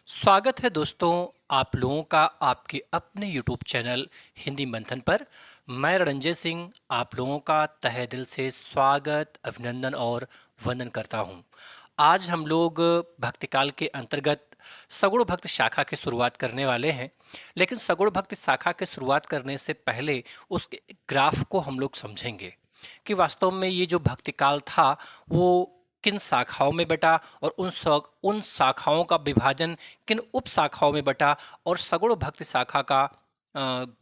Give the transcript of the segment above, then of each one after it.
स्वागत है दोस्तों आप लोगों का आपके अपने YouTube चैनल हिंदी मंथन पर। मैं रणजय सिंह आप लोगों का तहे दिल से स्वागत, अभिनंदन और वंदन करता हूं। आज हम लोग भक्तिकाल के अंतर्गत सगुण भक्त शाखा की शुरुआत करने वाले हैं। लेकिन सगुण भक्त शाखा की शुरुआत करने से पहले उसके ग्राफ को हम लोग समझेंगे कि वास्तव में ये जो भक्तिकाल था वो किन शाखाओं में बटा और उन शाखाओं का विभाजन किन उप शाखाओं में बटा और सगुण भक्ति शाखा का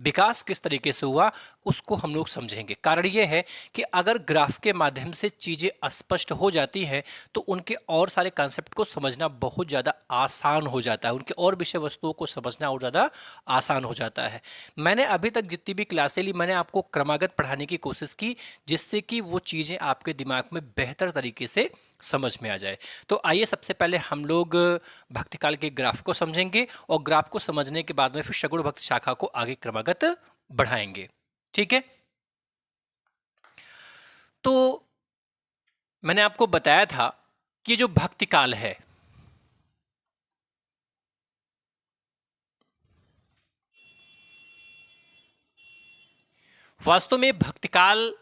विकास किस तरीके से हुआ उसको हम लोग समझेंगे। कारण ये है कि अगर ग्राफ के माध्यम से चीज़ें स्पष्ट हो जाती हैं तो उनके और सारे कॉन्सेप्ट को समझना बहुत ज़्यादा आसान हो जाता है, उनके और विषय वस्तुओं को समझना और ज़्यादा आसान हो जाता है। मैंने अभी तक जितनी भी क्लासें ली मैंने आपको क्रमागत पढ़ाने की कोशिश की जिससे कि वो चीज़ें आपके दिमाग में बेहतर तरीके से समझ में आ जाए। तो आइए सबसे पहले हम लोग भक्तिकाल के ग्राफ को समझेंगे और ग्राफ को समझने के बाद में फिर सगुण भक्ति शाखा को आगे क्रमागत बढ़ाएंगे। ठीक है, तो मैंने आपको बताया था कि जो भक्तिकाल है वास्तव में भक्तिकाल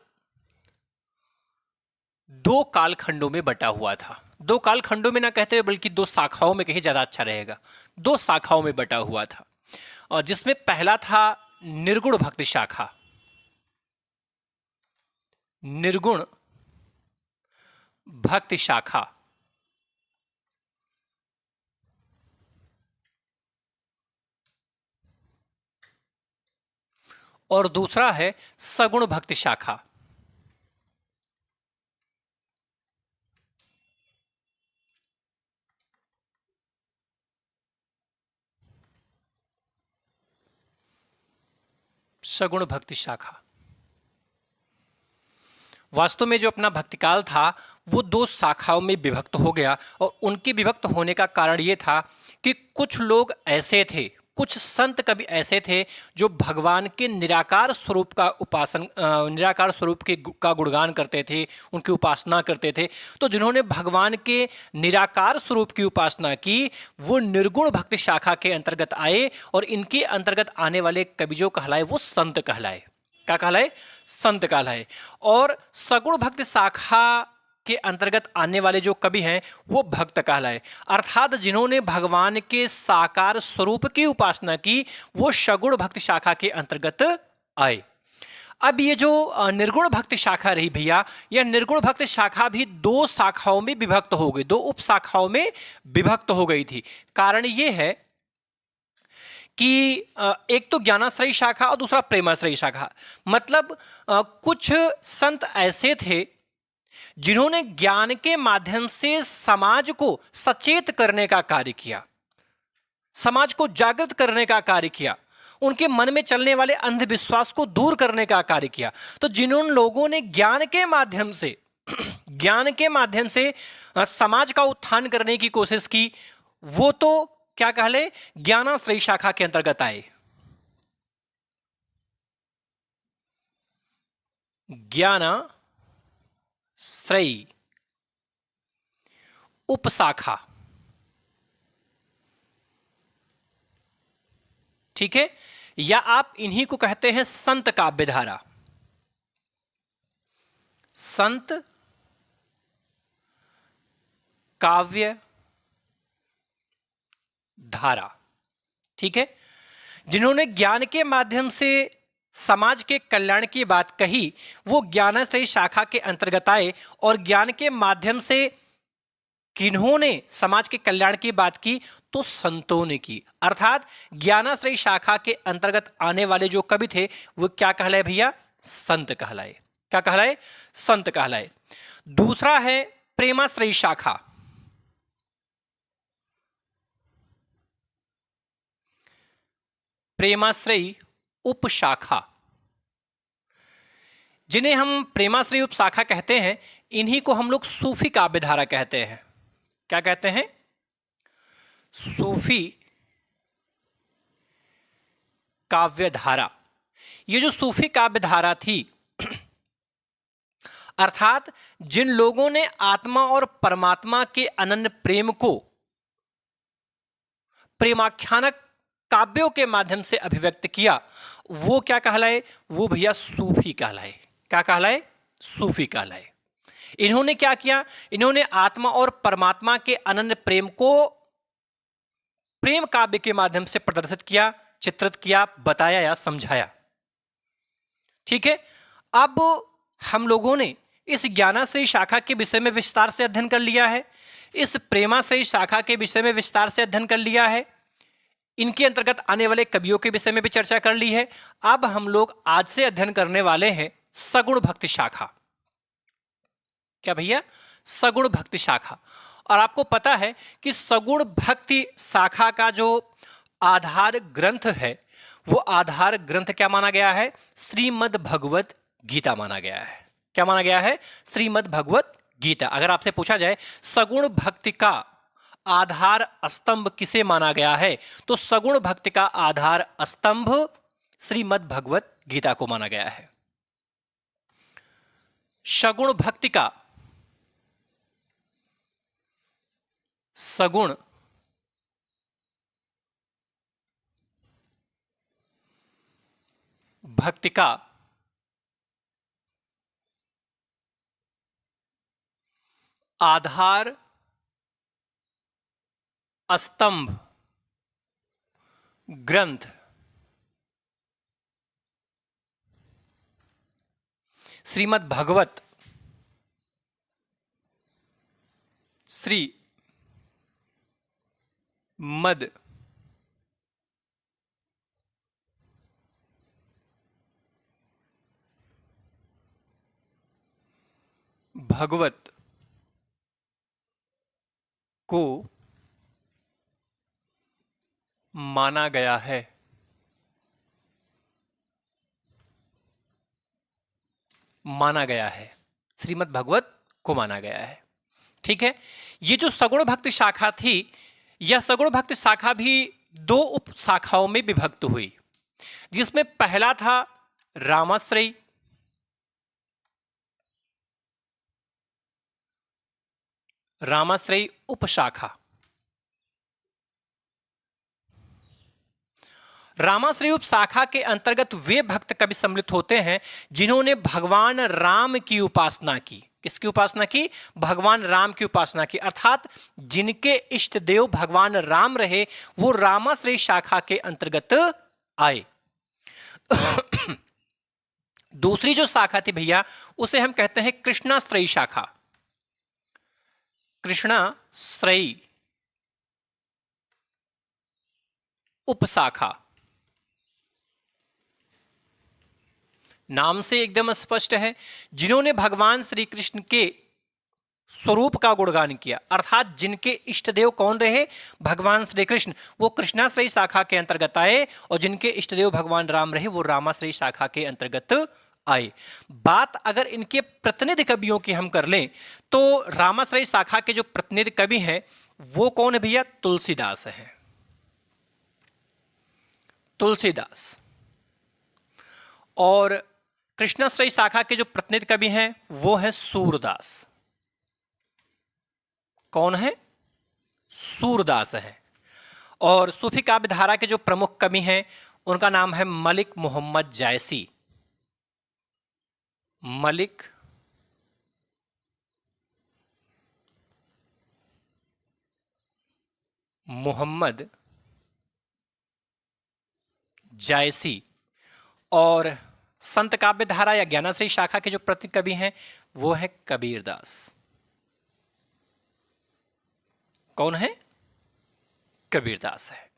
दो कालखंडों में बटा हुआ था। दो कालखंडों में ना कहते हुए बल्कि दो शाखाओं में कहीं ज्यादा अच्छा रहेगा। दो शाखाओं में बटा हुआ था और जिसमें पहला था निर्गुण भक्ति शाखा। निर्गुण भक्ति शाखा और दूसरा है सगुण भक्ति शाखा। सगुण भक्ति शाखा वास्तव में जो अपना भक्तिकाल था वो दो शाखाओं में विभक्त हो गया और उनके विभक्त होने का कारण ये था कि कुछ लोग ऐसे थे, कुछ संत कवि ऐसे थे जो भगवान के निराकार स्वरूप का निराकार स्वरूप के का गुणगान करते थे, उनकी उपासना करते थे। तो जिन्होंने भगवान के निराकार स्वरूप की उपासना की वो निर्गुण भक्ति शाखा के अंतर्गत आए और इनके अंतर्गत आने वाले कवि जो कहलाए वो संत कहलाए। क्या कहलाए? संत कहलाए। और सगुण भक्ति शाखा के अंतर्गत आने वाले जो कवि हैं वो भक्त कहलाए, अर्थात जिन्होंने भगवान के साकार स्वरूप की उपासना की वो सगुण भक्ति शाखा के अंतर्गत आए। अब ये जो निर्गुण भक्ति शाखा रही भैया, यह निर्गुण भक्ति शाखा भी दो शाखाओं में विभक्त हो गई, दो उप शाखाओं में विभक्त हो गई थी। कारण ये है कि एक तो ज्ञानाश्रयी शाखा और दूसरा प्रेमाश्रयी शाखा। मतलब कुछ संत ऐसे थे जिन्होंने ज्ञान के माध्यम से समाज को सचेत करने का कार्य किया, समाज को जागृत करने का कार्य किया, उनके मन में चलने वाले अंधविश्वास को दूर करने का कार्य किया। तो जिन लोगों ने ज्ञान के माध्यम से ज्ञान के माध्यम से समाज का उत्थान करने की कोशिश की वो तो क्या कहले ज्ञानाश्रयी शाखा के अंतर्गत आए। ज्ञानाश्रयी उपशाखा, ठीक है, या आप इन्हीं को कहते हैं संत काव्य धारा। संत काव्य धारा, ठीक है, जिन्होंने ज्ञान के माध्यम से समाज के कल्याण की बात कही वो ज्ञानाश्रयी शाखा के अंतर्गत आए। और ज्ञान के माध्यम से किन्होंने समाज के कल्याण की बात की तो संतों ने की, अर्थात ज्ञानाश्रयी शाखा के अंतर्गत आने वाले जो कवि थे वो क्या कहलाए भैया? संत कहलाए। क्या कहलाए? संत कहलाए। दूसरा है प्रेमाश्रयी शाखा। प्रेमाश्रयी उपशाखा, जिन्हें हम प्रेमाश्रयी उपशाखा कहते हैं इन्हीं को हम लोग सूफी काव्य धारा कहते हैं। क्या कहते हैं? सूफी काव्य धारा। ये जो सूफी काव्य धारा थी अर्थात जिन लोगों ने आत्मा और परमात्मा के अनन्य प्रेम को प्रेमाख्यानक काव्यों के माध्यम से अभिव्यक्त किया, वो क्या कहलाए? वो भैया सूफी कहलाए। क्या कहलाए? सूफी कहलाए। इन्होंने क्या किया? इन्होंने आत्मा और परमात्मा के अनन्य प्रेम को प्रेम काव्य के माध्यम से प्रदर्शित किया, चित्रित किया, बताया या समझाया। ठीक है, अब हम लोगों ने इस ज्ञानाश्रयी शाखा के विषय में विस्तार से अध्ययन कर लिया है, इस प्रेमाश्रयी शाखा के विषय में विस्तार से अध्ययन कर लिया है, इनके अंतर्गत आने वाले कवियों के विषय में भी चर्चा कर ली है। अब हम लोग आज से अध्ययन करने वाले हैं सगुण भक्ति शाखा। क्या भैया? सगुण भक्ति शाखा। और आपको पता है कि सगुण भक्ति शाखा का जो आधार ग्रंथ है, वो आधार ग्रंथ क्या माना गया है? श्रीमद् भगवत गीता माना गया है। क्या माना गया है? श्रीमद् भगवत गीता। अगर आपसे पूछा जाए सगुण भक्ति का आधार स्तंभ किसे माना गया है, तो सगुण भक्ति का आधार स्तंभ श्रीमद् भगवत गीता को माना गया है। सगुण भक्ति का सगुण भक्ति का आधार स्तंभ ग्रंथ श्रीमद् भगवत मद भगवत को माना गया है। माना गया है, श्रीमद् भगवत को माना गया है। ठीक है, ये जो सगुण भक्ति शाखा थी, यह सगुण भक्ति शाखा भी दो उप शाखाओं में विभक्त हुई, जिसमें पहला था रामाश्रयी, रामाश्रयी उपशाखा। रामाश्रयी उपशाखा के अंतर्गत वे भक्त कवि सम्मिलित होते हैं जिन्होंने भगवान राम की उपासना की। किसकी उपासना की? भगवान राम की उपासना की, अर्थात जिनके इष्ट देव भगवान राम रहे, वो रामाश्रयी शाखा के अंतर्गत आए। दूसरी जो शाखा थी भैया, उसे हम कहते हैं कृष्णाश्रयी शाखा। कृष्णाश्रयी उपशाखा। नाम से एकदम स्पष्ट है, जिन्होंने भगवान श्री कृष्ण के स्वरूप का गुणगान किया, अर्थात जिनके इष्ट देव कौन रहे? भगवान श्री कृष्ण, वो कृष्णाश्रयी शाखा के अंतर्गत आए, और जिनके इष्ट देव भगवान राम रहे, वो रामाश्रयी शाखा के अंतर्गत आए। बात अगर इनके प्रतिनिधि कवियों की हम कर लें, तो रामाश्रयी शाखा के जो प्रतिनिधि कवि हैं, वो कौन है भैया? तुलसीदास है। तुलसीदास। और कृष्णाश्रयी शाखा के जो प्रतिनिधि कवि हैं, वो है सूरदास। कौन है? सूरदास है। और सूफी काव्य धारा के जो प्रमुख कवि हैं, उनका नाम है मलिक मोहम्मद जायसी। मलिक मोहम्मद जायसी। और संत काव्य धारा या ज्ञानाश्रयी शाखा के जो प्रतिनिधि कवि हैं, वो है कबीरदास। कौन है? कबीरदास है।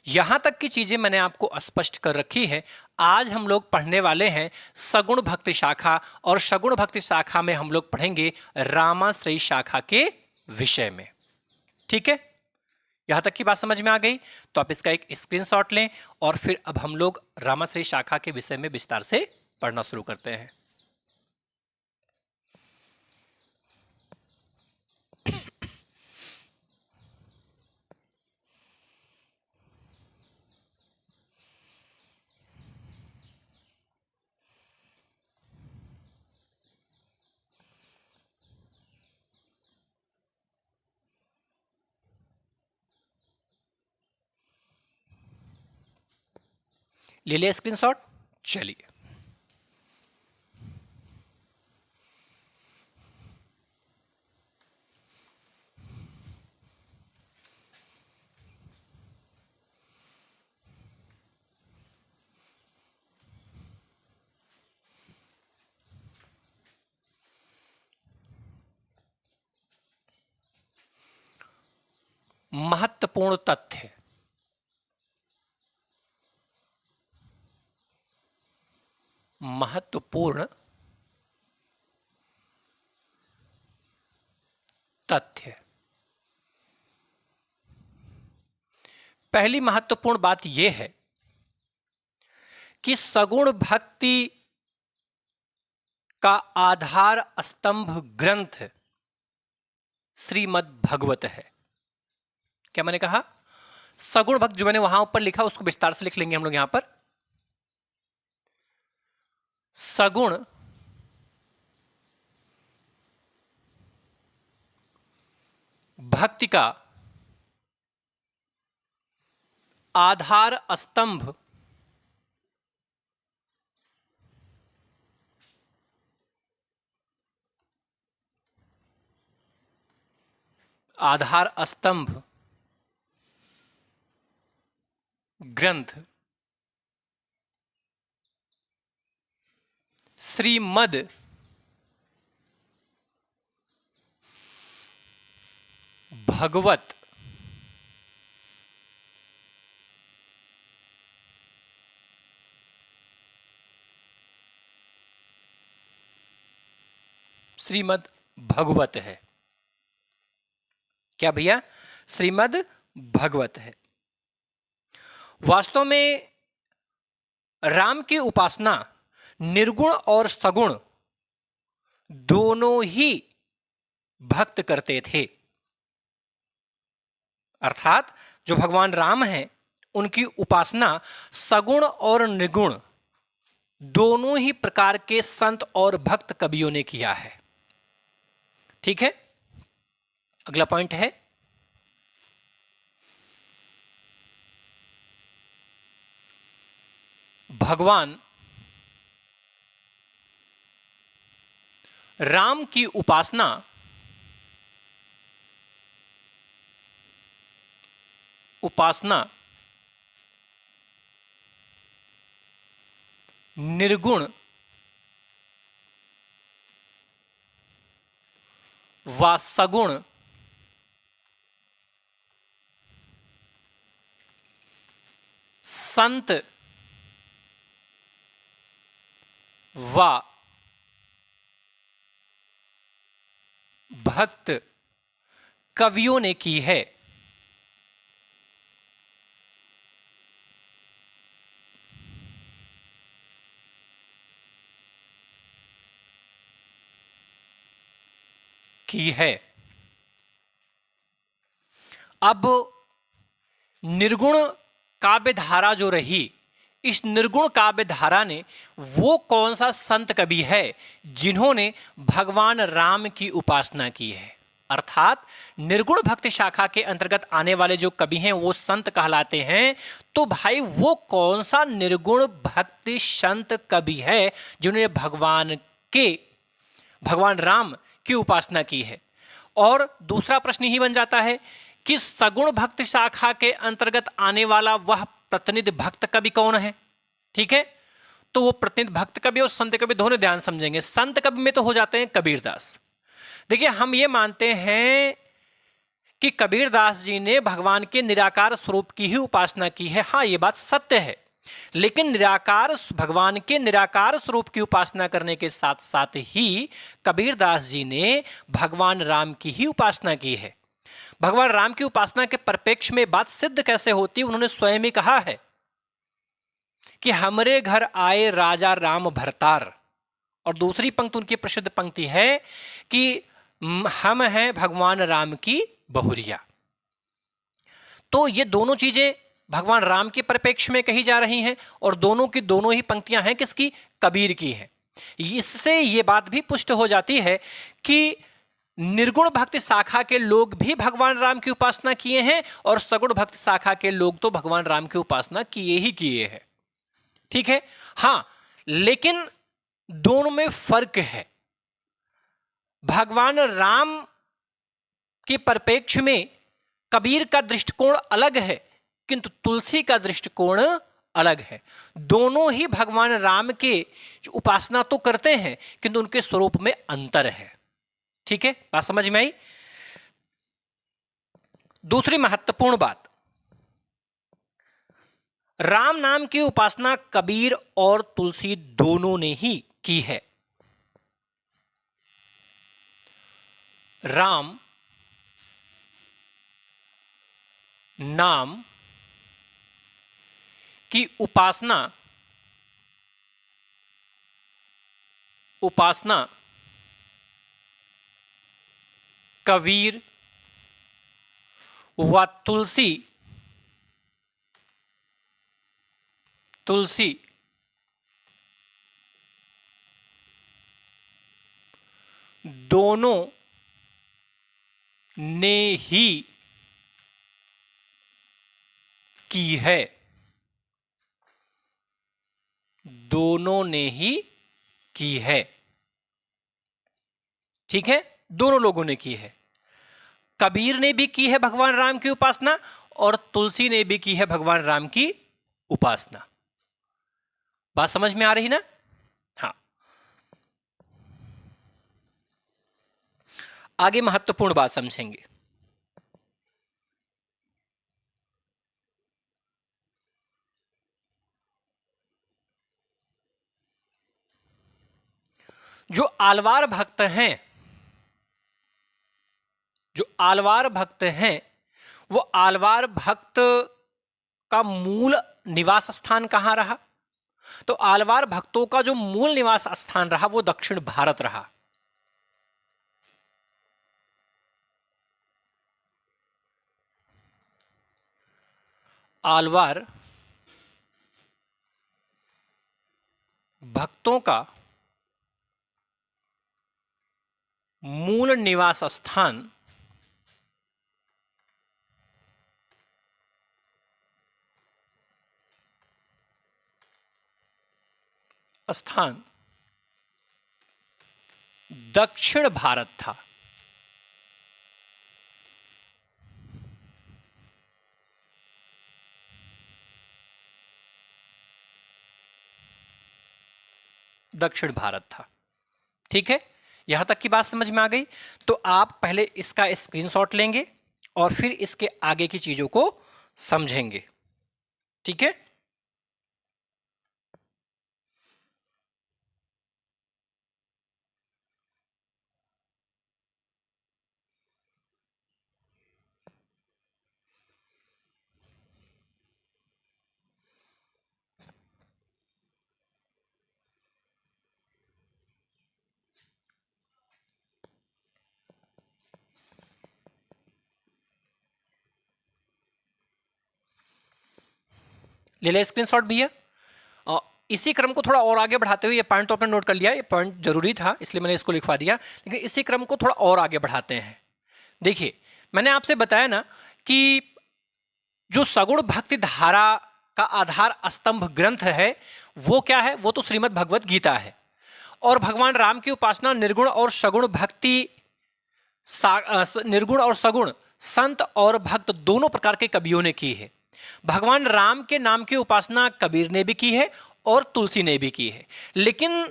यहां तक की चीजें मैंने आपको स्पष्ट कर रखी है। आज हम लोग पढ़ने वाले हैं सगुण भक्ति शाखा, और सगुण भक्ति शाखा में हम लोग पढ़ेंगे रामाश्रयी शाखा के विषय में। ठीक है, यहां तक की बात समझ में आ गई? तो आप इसका एक स्क्रीनशॉट लें, और फिर अब हम लोग रामाश्रयी शाखा के विषय में विस्तार से पढ़ना शुरू करते हैं। ले लिया स्क्रीनशॉट? चलिए, महत्वपूर्ण तथ्य, महत्वपूर्ण तथ्य। पहली महत्वपूर्ण बात यह है कि सगुण भक्ति का आधार स्तंभ ग्रंथ श्रीमद् भगवत है। क्या मैंने कहा? सगुण भक्त, जो मैंने वहां ऊपर लिखा उसको विस्तार से लिख लेंगे हम लोग यहां पर। सगुण भक्ति का आधार स्तंभ ग्रंथ श्रीमद् भगवत श्रीमद् भगवत है। क्या भैया? श्रीमद् भगवत है। वास्तव में राम की उपासना निर्गुण और सगुण दोनों ही भक्त करते थे। अर्थात जो भगवान राम हैं उनकी उपासना सगुण और निर्गुण दोनों ही प्रकार के संत और भक्त कवियों ने किया है। ठीक है, अगला पॉइंट है भगवान राम की उपासना निर्गुण व सगुण संत व भक्त कवियों ने की है। अब निर्गुण काव्य धारा जो रही, इस निर्गुण काव्य धारा ने वो कौन सा संत कवि है जिन्होंने भगवान राम की उपासना की है। अर्थात निर्गुण भक्ति शाखा के अंतर्गत आने वाले जो कवि हैं वो संत कहलाते हैं। तो भाई वो कौन सा निर्गुण भक्ति संत कवि है जिन्होंने भगवान राम की उपासना की है। और दूसरा प्रश्न ही बन जाता है कि सगुण भक्त शाखा के अंतर्गत आने वाला वह प्रतिनिधि भक्त कवि कौन है। ठीक है, तो वो प्रतिनिधि भक्त कवि और संत कवि दोनों ध्यान समझेंगे। संत कवि में तो हो जाते हैं कबीरदास। देखिए, हम ये मानते हैं कि कबीरदास जी ने भगवान के निराकार स्वरूप की ही उपासना की है। हाँ, ये बात सत्य है, लेकिन भगवान के निराकार स्वरूप की उपासना करने के साथ साथ ही कबीरदास जी ने भगवान राम की ही उपासना की है। भगवान राम की उपासना के परिप्रेक्ष्य में बात सिद्ध कैसे होती, उन्होंने स्वयं ही कहा है कि हमरे घर आए राजा राम भरतार। और दूसरी पंक्ति उनकी प्रसिद्ध पंक्ति है कि हम हैं भगवान राम की बहुरिया। तो ये दोनों चीजें भगवान राम के परिप्रेक्ष्य में कही जा रही हैं और दोनों की दोनों ही पंक्तियां हैं किसकी? कबीर की हैं। इससे ये बात भी पुष्ट हो जाती है कि निर्गुण भक्ति शाखा के लोग भी भगवान राम की उपासना किए हैं और सगुण भक्ति शाखा के लोग तो भगवान राम की उपासना किए ही किए हैं। ठीक है। हां, लेकिन दोनों में फर्क है। भगवान राम के परिप्रेक्ष्य में कबीर का दृष्टिकोण अलग है, किंतु तुलसी का दृष्टिकोण अलग है। दोनों ही भगवान राम के उपासना तो करते हैं, किंतु उनके स्वरूप में अंतर है। ठीक है, बात समझ में आई। दूसरी महत्वपूर्ण बात, राम नाम की उपासना कबीर और तुलसी दोनों ने ही की है। राम नाम की उपासना कबीर व तुलसी दोनों ने ही की है। दोनों ने ही की है। ठीक है, दोनों लोगों ने की है। कबीर ने भी की है भगवान राम की उपासना और तुलसी ने भी की है भगवान राम की उपासना। बात समझ में आ रही ना? हाँ, आगे महत्वपूर्ण बात समझेंगे। जो आलवार भक्त हैं, जो आलवार भक्त हैं, वो आलवार भक्त का मूल निवास स्थान कहां रहा? तो आलवार भक्तों का जो मूल निवास स्थान रहा वो दक्षिण भारत रहा। आलवार भक्तों का मूल निवास स्थान दक्षिण भारत था। दक्षिण भारत था। ठीक है, यहां तक की बात समझ में आ गई। तो आप पहले इसका स्क्रीनशॉट लेंगे और फिर इसके आगे की चीजों को समझेंगे। ठीक है, ले ले स्क्रीनशॉट भैया। इसी क्रम को थोड़ा और आगे बढ़ाते हुए, ये पॉइंट तो आपने नोट कर लिया, ये पॉइंट जरूरी था इसलिए मैंने इसको लिखवा दिया, लेकिन इसी क्रम को थोड़ा और आगे बढ़ाते हैं। देखिए, मैंने आपसे बताया ना कि जो सगुण भक्ति धारा का आधार स्तंभ ग्रंथ है वो क्या है? वो तो श्रीमद् भगवत गीता है। और भगवान राम की उपासना निर्गुण और सगुण भक्ति, निर्गुण और सगुण संत और भक्त दोनों प्रकार के कवियों ने की है। भगवान राम के नाम की उपासना कबीर ने भी की है और तुलसी ने भी की है। लेकिन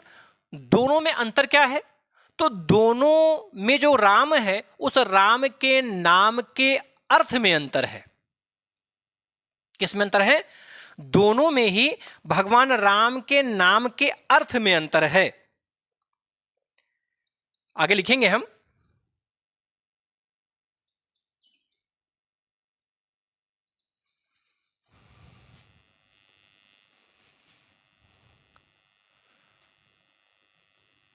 दोनों में अंतर क्या है? तो दोनों में जो राम है उस राम के नाम के अर्थ में अंतर है। किस में अंतर है? दोनों में ही भगवान राम के नाम के अर्थ में अंतर है। आगे लिखेंगे हम।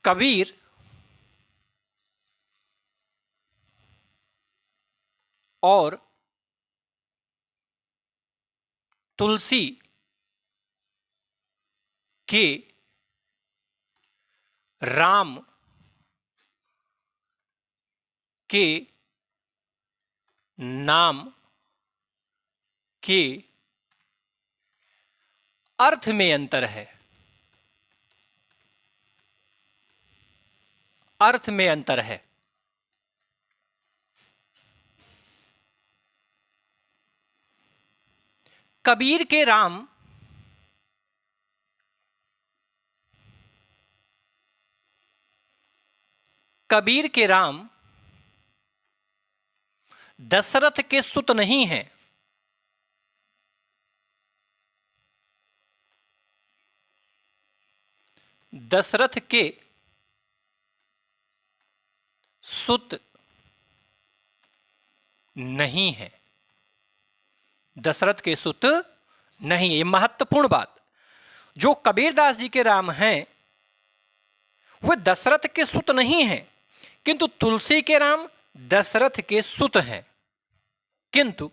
कबीर और तुलसी के राम के नाम के अर्थ में अंतर है। अर्थ में अंतर है। कबीर के राम दशरथ के सुत नहीं हैं। दशरथ के सुत नहीं है। दशरथ के सुत नहीं है। ये महत्वपूर्ण बात। जो कबीरदास जी के राम हैं वह दशरथ के सुत नहीं हैं, किंतु तुलसी के राम दशरथ के सुत हैं। किंतु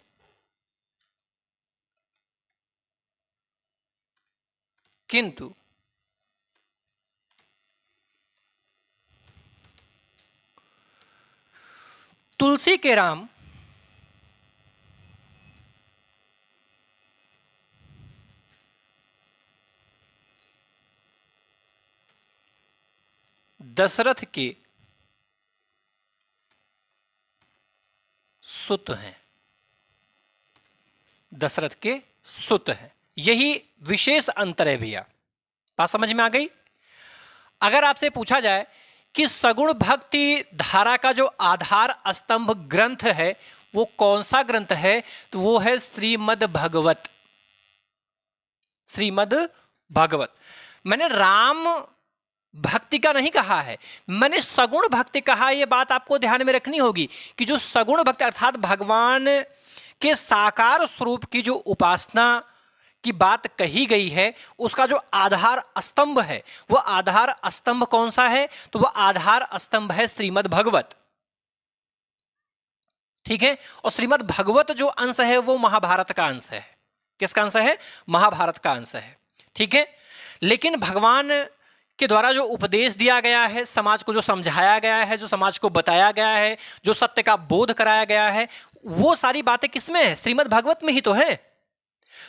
तुलसी के राम दशरथ के सुत हैं। दशरथ के सुत हैं। यही विशेष अंतर है भैया। बात समझ में आ गई? अगर आपसे पूछा जाए कि सगुण भक्ति धारा का जो आधार स्तंभ ग्रंथ है वो कौन सा ग्रंथ है, तो वो है श्रीमद् भगवत। श्रीमद् भगवत। मैंने राम भक्ति का नहीं कहा है, मैंने सगुण भक्ति कहा। यह बात आपको ध्यान में रखनी होगी कि जो सगुण भक्ति अर्थात भगवान के साकार स्वरूप की जो उपासना की बात कही गई है उसका जो आधार स्तंभ है वह आधार स्तंभ कौन सा है, तो वह आधार स्तंभ है श्रीमद् भगवत। ठीक है। और श्रीमद् भगवत जो अंश है वो महाभारत का अंश है। किसका अंश है? महाभारत का अंश है। ठीक है। लेकिन भगवान के द्वारा जो उपदेश दिया गया है, समाज को जो समझाया गया है, जो समाज को बताया गया है, जो सत्य का बोध कराया गया है, वो सारी बातें किसमें है? श्रीमद् भगवत में ही तो है।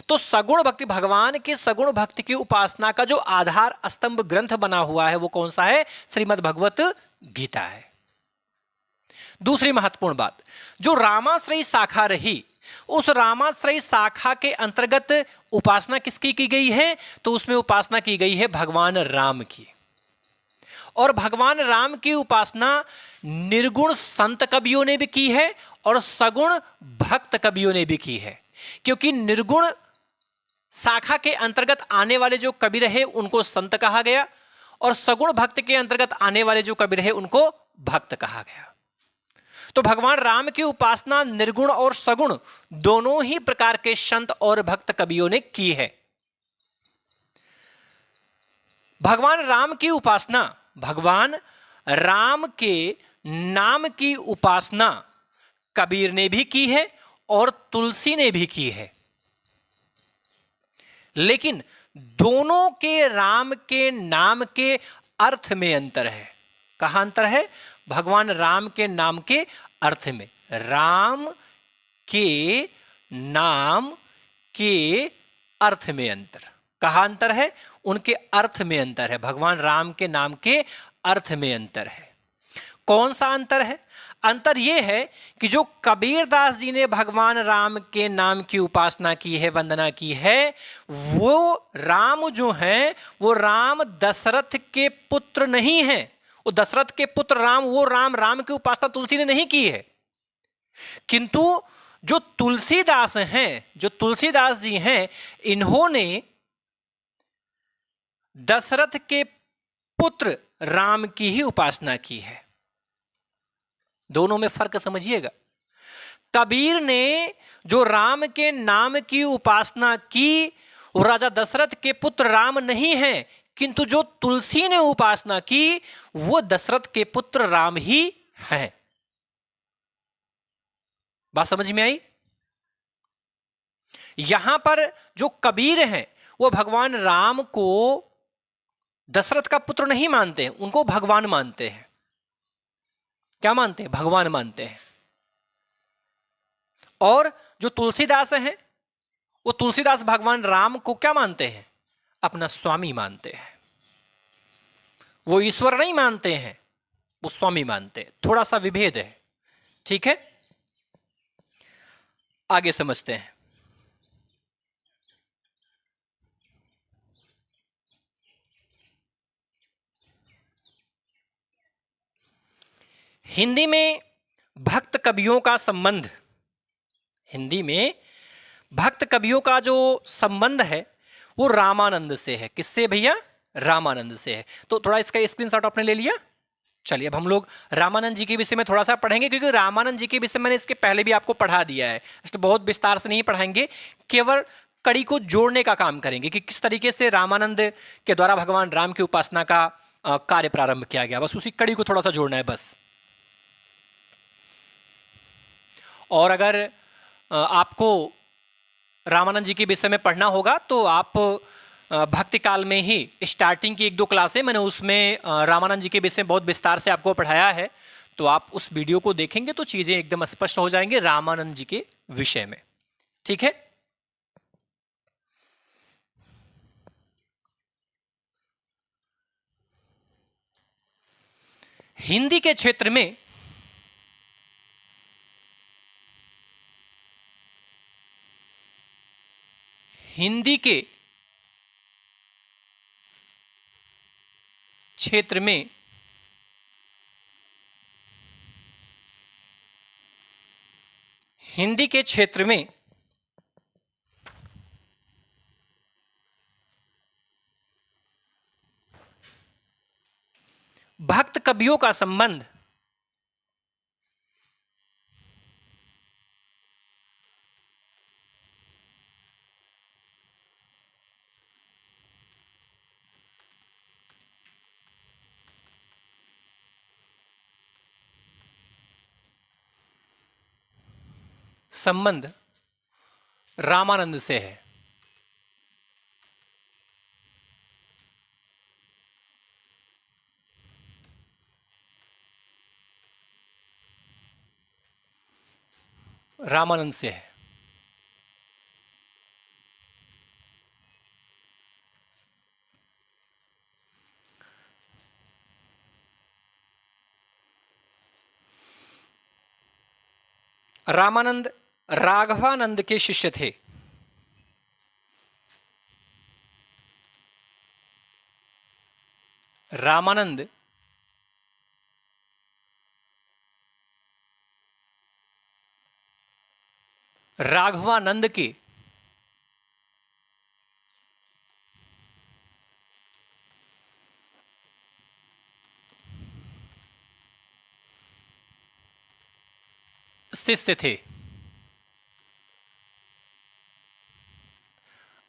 तो सगुण भक्ति, भगवान की सगुण भक्ति की उपासना का जो आधार स्तंभ ग्रंथ बना हुआ है वो कौन सा है? श्रीमद् भगवत गीता है। दूसरी महत्वपूर्ण बात, जो रामाश्रयी शाखा रही उस रामाश्रयी शाखा के अंतर्गत उपासना किसकी की गई है? तो उसमें उपासना की गई है भगवान राम की। और भगवान राम की उपासना निर्गुण संत कवियों ने भी की है और सगुण भक्त कवियों ने भी की है। क्योंकि निर्गुण शाखा के अंतर्गत आने वाले जो कवि रहे उनको संत कहा गया और सगुण भक्त के अंतर्गत आने वाले जो कवि रहे उनको भक्त कहा गया। तो भगवान राम की उपासना निर्गुण और सगुण दोनों ही प्रकार के संत और भक्त कवियों ने की है। भगवान राम की उपासना, भगवान राम के नाम की उपासना कबीर ने भी की है और तुलसी ने भी की है। लेकिन दोनों के राम के नाम के अर्थ में अंतर है। कहां अंतर है? भगवान राम के नाम के अर्थ में। राम के नाम के अर्थ में अंतर। कहां अंतर है? उनके अर्थ में अंतर है। भगवान राम के नाम के अर्थ में अंतर है। कौन सा अंतर है? अंतर यह है कि जो कबीरदास जी ने भगवान राम के नाम की उपासना की है, वंदना की है, वो राम जो है वो राम दशरथ के पुत्र नहीं है। वो दशरथ के पुत्र राम, वो राम की उपासना तुलसी ने नहीं की है। किंतु जो तुलसीदास हैं, जो तुलसीदास जी हैं, इन्होंने दशरथ के पुत्र राम की ही उपासना की है। दोनों में फर्क समझिएगा। कबीर ने जो राम के नाम की उपासना की वो राजा दशरथ के पुत्र राम नहीं है, किंतु जो तुलसी ने उपासना की वो दशरथ के पुत्र राम ही हैं। बात समझ में आई? यहां पर जो कबीर हैं वो भगवान राम को दशरथ का पुत्र नहीं मानते हैं, उनको भगवान मानते हैं। क्या मानते हैं? भगवान मानते हैं। और जो तुलसीदास हैं वो तुलसीदास भगवान राम को क्या मानते हैं? अपना स्वामी मानते हैं। वो ईश्वर नहीं मानते हैं, वो स्वामी मानते हैं। थोड़ा सा विभेद है, ठीक है। आगे समझते हैं। हिंदी में भक्त कवियों का संबंध, हिंदी में भक्त कवियों का जो संबंध है वो रामानंद से है। किससे भैया? रामानंद से है। तो थोड़ा इसका स्क्रीनशॉट आपने ले लिया। चलिए अब हम लोग रामानंद जी के विषय में थोड़ा सा पढ़ेंगे, क्योंकि रामानंद जी के विषय मैंने इसके पहले भी आपको पढ़ा दिया है, इसलिए बहुत विस्तार से नहीं पढ़ाएंगे, केवल कड़ी को जोड़ने का काम करेंगे कि किस तरीके से रामानंद के द्वारा भगवान राम की उपासना का कार्य प्रारंभ किया गया। बस उसी कड़ी को थोड़ा सा जोड़ना है बस। और अगर आपको रामानंद जी के विषय में पढ़ना होगा तो आप भक्ति काल में ही स्टार्टिंग की 1-2 क्लासें मैंने उसमें रामानंद जी के विषय में बहुत विस्तार से आपको पढ़ाया है, तो आप उस वीडियो को देखेंगे तो चीजें एकदम स्पष्ट हो जाएंगे रामानंद जी के विषय में, ठीक है। हिंदी के क्षेत्र में हिंदी के क्षेत्र में हिंदी के क्षेत्र में भक्त कवियों का संबंध संबंध रामानंद से है। रामानंद से है। रामानंद राघवानंद के शिष्य थे। रामानंद राघवानंद के शिष्य थे।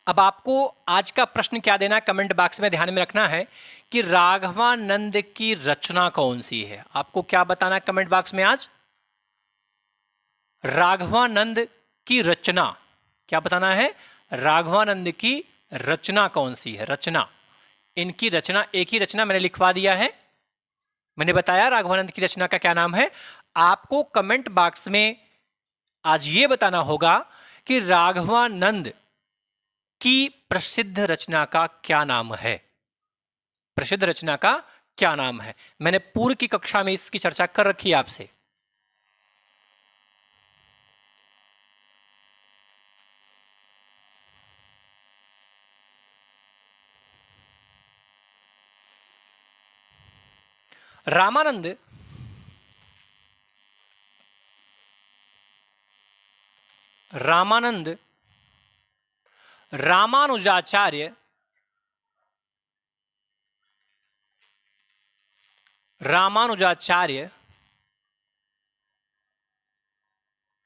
अब आपको आज का प्रश्न क्या देना है कमेंट बॉक्स में ध्यान में रखना है कि राघवानंद की रचना कौन सी है। आपको क्या बताना है कमेंट बॉक्स में आज? राघवानंद की रचना क्या बताना है? राघवानंद की रचना कौन सी है? रचना, इनकी रचना, एक ही रचना मैंने लिखवा दिया है। मैंने बताया राघवानंद की रचना का क्या नाम है। आपको कमेंट बॉक्स में आज ये बताना होगा कि राघवानंद की प्रसिद्ध रचना का क्या नाम है। प्रसिद्ध रचना का क्या नाम है? मैंने पूर्व की कक्षा में इसकी चर्चा कर रखी है आपसे। रामानंद रामानुजाचार्य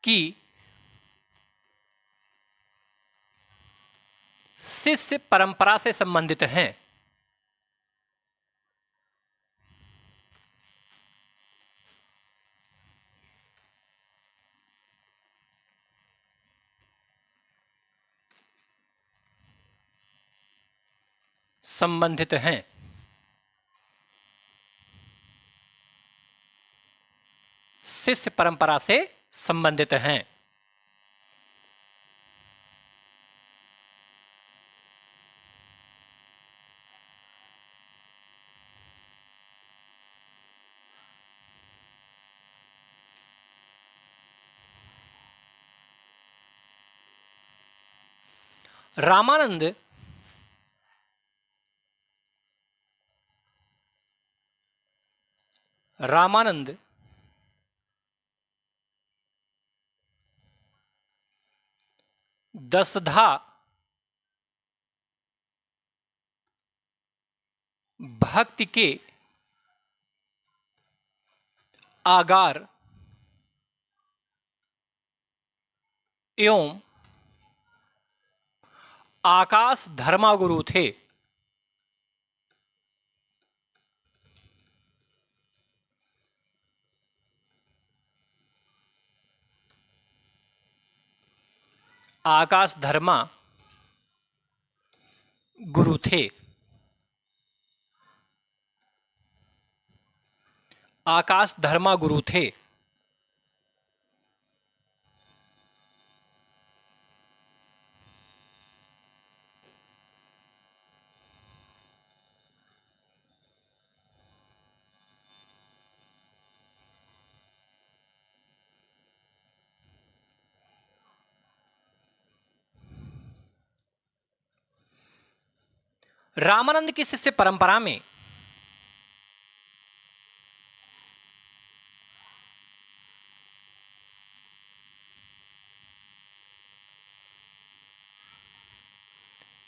की शिष्य परंपरा से संबंधित हैं। संबंधित हैं। शिष्य परंपरा से संबंधित हैं। रामानंद रामानंद दसधा भक्ति के आगार एवं आकाश धर्मागुरु थे। आकाश धर्मा गुरु थे। आकाश धर्मा गुरु थे। रामानंद की शिष्य परंपरा में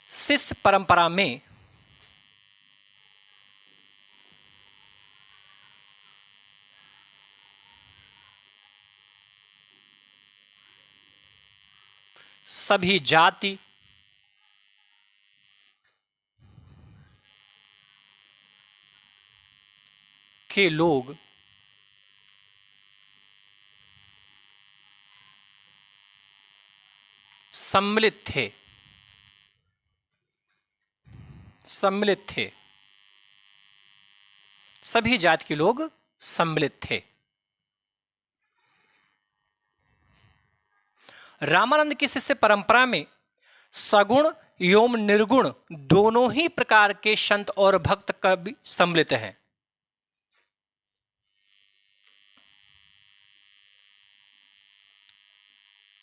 शिष्य परंपरा में सभी जाति के लोग सम्मिलित थे। सम्मिलित थे। सभी जाति के लोग सम्मिलित थे। रामानंद की शिष्य परंपरा में सगुण एवं निर्गुण दोनों ही प्रकार के संत और भक्त कवि सम्मिलित हैं।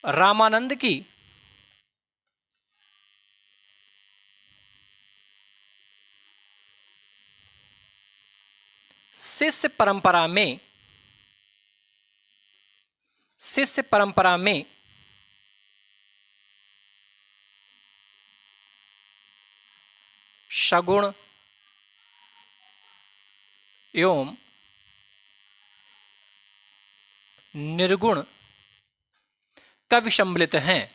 रामानंद की शिष्य परंपरा में सगुण एवं निर्गुण कवि सम्मिलित हैं।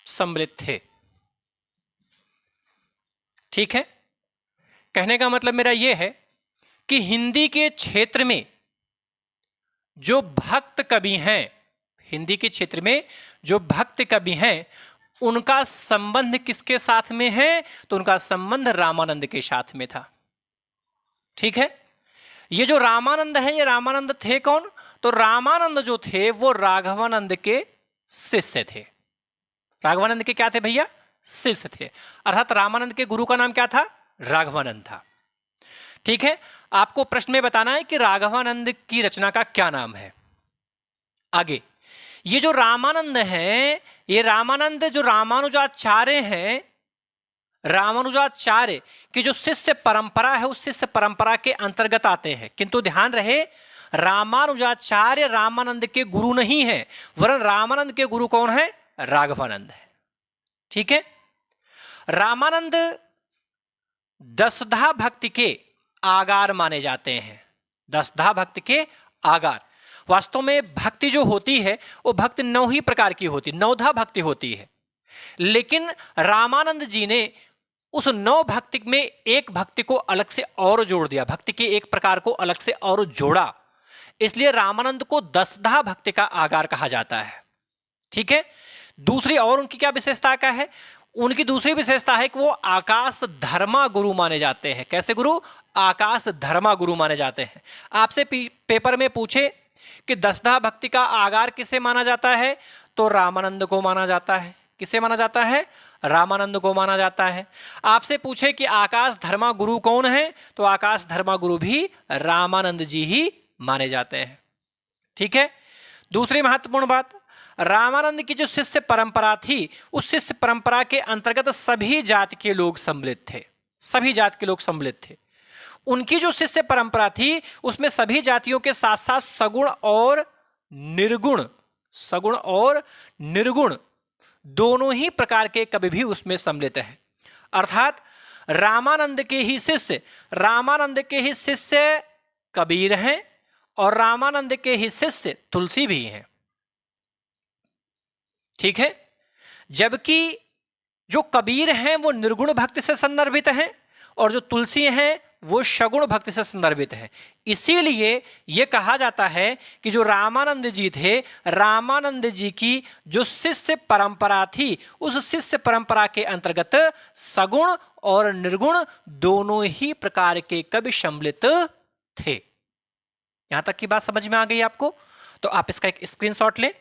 सम्मिलित थे। ठीक है, कहने का मतलब मेरा यह है कि हिंदी के क्षेत्र में जो भक्त कवि हैं, हिंदी के क्षेत्र में जो भक्त कवि हैं, उनका संबंध किसके साथ में है? तो उनका संबंध रामानंद के साथ में था। ठीक है, ये जो रामानंद है, ये रामानंद थे कौन? तो रामानंद जो थे वो राघवानंद के शिष्य थे। राघवानंद के क्या थे भैया? शिष्य थे। अर्थात रामानंद के गुरु का नाम क्या था? राघवानंद था। ठीक है, आपको प्रश्न में बताना है कि राघवानंद की रचना का क्या नाम है। आगे ये जो रामानंद है, ये रामानंद जो रामानुजाचार्य हैं, रामानुजाचार्य की जो शिष्य परंपरा है, उस शिष्य परंपरा के अंतर्गत आते हैं। किंतु ध्यान रहे, रामानुजाचार्य रामानंद के गुरु नहीं है, वरन रामानंद के गुरु कौन है? राघवानंद है। ठीक है, रामानंद दसधा भक्ति के आगार माने जाते हैं। दसधा भक्ति के आगार। वास्तव में भक्ति जो होती है वो भक्ति 9 ही प्रकार की होती, 9धा भक्ति होती है। लेकिन रामानंद जी ने उस 9 भक्ति में एक भक्ति को अलग से और जोड़ दिया, भक्ति के एक प्रकार को अलग से और जोड़ा, इसलिए रामानंद को दसधा भक्ति का आगार कहा जाता है। ठीक है, दूसरी और उनकी क्या विशेषता क्या है? उनकी दूसरी विशेषता है कि वो आकाश धर्मा गुरु माने जाते हैं। कैसे गुरु? आकाश धर्मा गुरु माने जाते हैं। आपसे पेपर में पूछे कि दसधा भक्ति का आगार किसे माना जाता है, तो रामानंद को माना जाता है। किसे माना जाता है? रामानंद को माना जाता है। आपसे पूछे कि आकाश धर्मा गुरु कौन है, तो आकाश धर्मा गुरु भी रामानंद जी ही माने जाते हैं। ठीक है। दूसरी महत्वपूर्ण बात, रामानंद की जो शिष्य परंपरा थी, उस शिष्य परंपरा के अंतर्गत सभी जाति के लोग सम्मिलित थे, सभी जाति के लोग सम्मिलित थे। उनकी जो शिष्य परंपरा थी उसमें सभी जातियों के साथ साथ सगुण और निर्गुण दोनों ही प्रकार के कवि भी उसमें सम्मिलित है। अर्थात रामानंद के ही शिष्य कबीर हैं और रामानंद के ही शिष्य तुलसी भी हैं। ठीक है। जबकि जो कबीर हैं वो निर्गुण भक्ति से संदर्भित हैं और जो तुलसी हैं वो सगुण भक्ति से संदर्भित है। इसीलिए यह कहा जाता है कि जो रामानंद जी थे, रामानंद जी की जो शिष्य परंपरा थी, उस शिष्य परंपरा के अंतर्गत सगुण और निर्गुण दोनों ही प्रकार के कवि सम्मिलित थे। यहां तक की बात समझ में आ गई आपको? तो आप इसका एक स्क्रीनशॉट लें।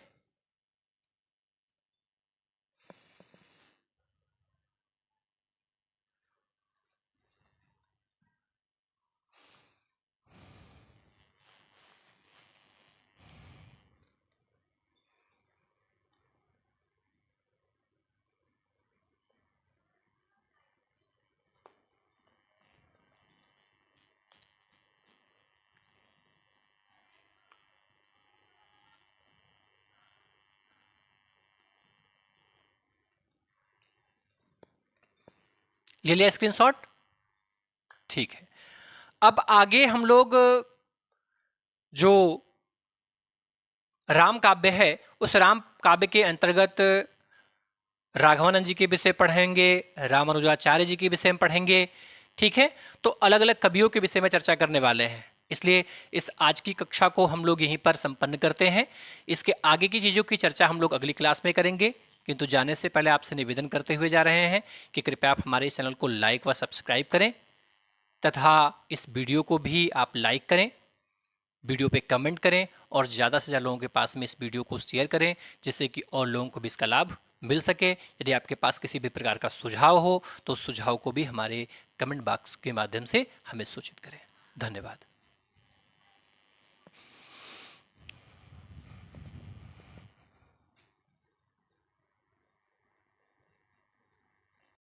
ले लिया स्क्रीनशॉट? ठीक है। अब आगे हम लोग जो राम काव्य है, उस राम काव्य के अंतर्गत राघवानंद जी के विषय पढ़ेंगे, रामानुजाचार्य जी के विषय में पढ़ेंगे। ठीक है। तो अलग अलग कवियों के विषय में चर्चा करने वाले हैं। इसलिए इस आज की कक्षा को हम लोग यहीं पर संपन्न करते हैं। इसके आगे की चीज़ों की चर्चा हम लोग अगली क्लास में करेंगे, किंतु जाने से पहले आपसे निवेदन करते हुए जा रहे हैं कि कृपया आप हमारे इस चैनल को लाइक व सब्सक्राइब करें तथा इस वीडियो को भी आप लाइक करें, वीडियो पे कमेंट करें और ज़्यादा से ज़्यादा लोगों के पास में इस वीडियो को शेयर करें, जिससे कि और लोगों को भी इसका लाभ मिल सके। यदि आपके पास किसी भी प्रकार का सुझाव हो तो उस सुझाव को भी हमारे कमेंट बॉक्स के माध्यम से हमें सूचित करें। धन्यवाद।